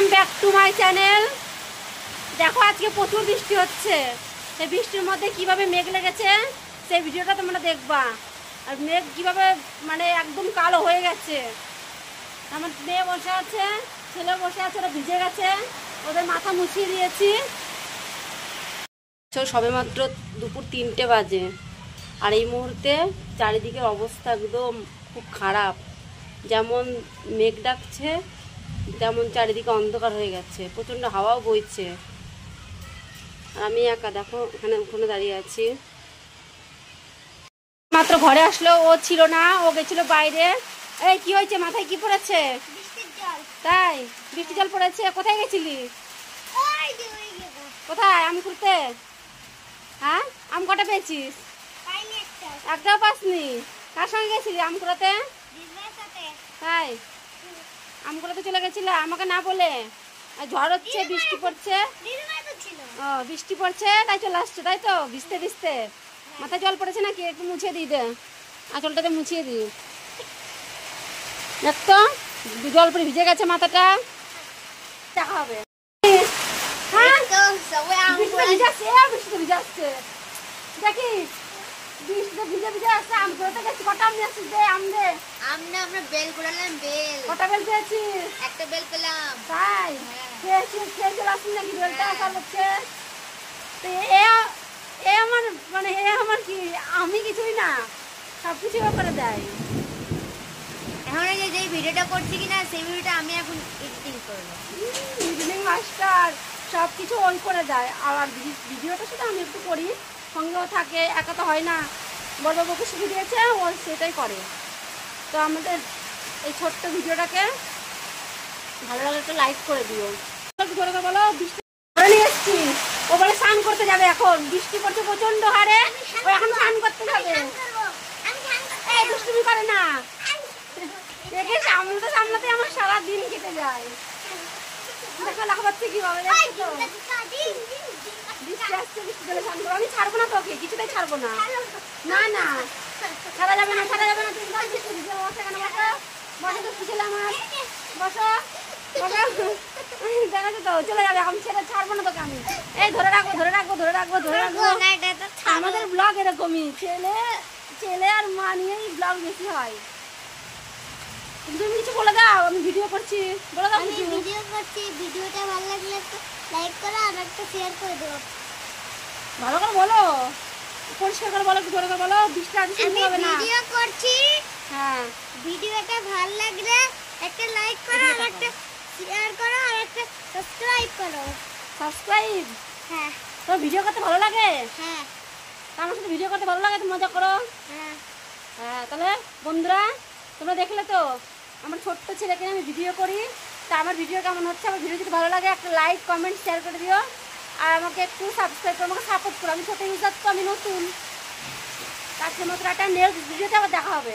Welcome back to my channel. দেখো আজকে প্রচুর বৃষ্টি হচ্ছে। সেই বৃষ্টির মধ্যে কিভাবে মেঘ লেগেছে সেই ভিডিওটা তোমরা দেখবা। আর মেঘ কিভাবে মানে একদম কালো হয়ে গেছে। আমার মেয়ে বসে আছে, ছেলে বসে আছে, ওরা ভিজে গেছে, ওদের মাথা মুছিয়ে দিয়েছি। সবে মাত্র দুপুর 3টে বাজে, আর এই মুহূর্তে চারিদিকের অবস্থা একদম খুব খারাপ। যেমন মেঘ ডাকছে তেমন চারিদিকে অন্ধকার হয়ে গেছে, প্রচণ্ড হাওয়াও বইছে। আর আমি একা দেখো ওখানে দাঁড়িয়ে আছি। মাত্র ঘরে আসলো, ও ছিল না, ও গেছিল বাইরে। এই কি হয়েছে, মাথায় কি পড়েছে? তাই বৃষ্টি জল পড়েছে? কোথায় গেছিলি? কোথায় আম কুড়তে? হ্যাঁ, আম কটা পেয়েছিস? একটাও পাসনি? কার সঙ্গে গেছিলি আম কুড়াতে? তাই আম কুড়াতে চলে গেছিলে আমাকে না বলে? ঝড় হচ্ছে, বৃষ্টি পড়ছে। ও বৃষ্টি পড়ছে তাই চলে আসছে, তাই তো? ভিজতে ভিজতে মাথায় জল পড়েছে নাকি? একটু মুছিয়ে দিই দে, আঁচলটাতে মুছিয়ে দিই। দেখ তো জল পড়ে ভিজে গেছে মাথাটা। দেখা হবে। দেখি বৃষ্টিতে ভিজে ভিজে আসছে, আম কুড়াতে গেছি। কটা আম নিয়ে আসছিস? দে আম দে। আমরা বেল কুড়ালাম। বেল কটা বেল পেয়েছিস? একটা বেল পেলাম। তাই খেয়েছিস? খেয়ে চলে আসছিস নাকি বেলটা? আসার হচ্ছে তো এ আমার মানে আমার কি, আমি কিছুই না, সব কিছু করে দেয়। এখন এই যে ভিডিওটা করছি কিনা সেই ভিডিওটা আমি এখন এডিটিং করবো। এডিটিং মাস্টার সব কিছু ওই করে দেয়। আর ভিডিওটা শুধু আমি একটু করি, সঙ্গেও থাকে, একা তো হয় না। বড় বাবুকে শিখে দিয়েছে, ও সেটাই করে। তো আমাদের এই ছোট্ট ভিডিওটাকে ভালো লাগলে একটা লাইক করে দিও। জোরে করে বলো। বৃষ্টি নিয়ে এসছি, ও বলে স্নান করতে যাবে। এখন বৃষ্টি পড়ছে প্রচন্ড হারে, ও এখন স্নান করতে যাবে। এই দুষ্টুমি করে না, দেখে সামলাতে সামলাতে আমার সারা দিন কেটে যায়। দেখো লাফাচ্ছে কিভাবে, দেখছো তো? বৃষ্টি আসছে, বৃষ্টি জলে স্নান করবো। আমি ছাড়বো না তোকে, কিছুতেই ছাড়বো না। না না, ছাড়া যাবে না, ছাড়া যাবে না। তুমি বৃষ্টি ভিজে বসে কেন? বসো বসো, তো ছিল আমার। বসো বসো, দেখাচ্ছ তো চলে যাবে। আমি ছেড়ে ছাড়বো না তোকে আমি। এই ধরে রাখবো, ধরে রাখবো, ধরে রাখবো, ধরে রাখবো। আমাদের ব্লগ এরকমই, ছেলে আর মা নিয়েই ব্লগ বেশি হয়। তুমি কিছু বলে দাও, আমি ভিডিও করছি, বলে দাও। আমি ভিডিও করছি, ভিডিওটা ভালো লাগলে একটা লাইক করো আর একটা শেয়ার করে দিও। ভালো করে বলো, পরিষ্কার করে বলো, একটু জোরে করে বলো। বৃষ্টি আজ শুনতে হবে না। ভিডিও করছি, হ্যাঁ। ভিডিওটা ভালো লাগলে একটা লাইক করো আর একটা শেয়ার করো আর একটা সাবস্ক্রাইব করো। সাবস্ক্রাইব? হ্যাঁ। তোর ভিডিও করতে ভালো লাগে? হ্যাঁ। আমার সাথে ভিডিও করতে ভালো লাগে, তুমি মজা করো। হ্যাঁ। হ্যাঁ, তাহলে বন্ধুরা তোমরা দেখলে তো আমার ছোট্ট ছেলেকে আমি ভিডিও করি। তা আমার ভিডিও কেমন হচ্ছে? আমার ভিডিও যদি ভালো লাগে একটা লাইক কমেন্ট শেয়ার করে দিও। আর আমাকে একটু সাবস্ক্রাইব করে আমাকে সাপোর্ট করো। আমি ছোটো ইউজার তো, আমি নতুন। আজকের মতো একটা নেক্সট ভিডিওতে আবার দেখা হবে।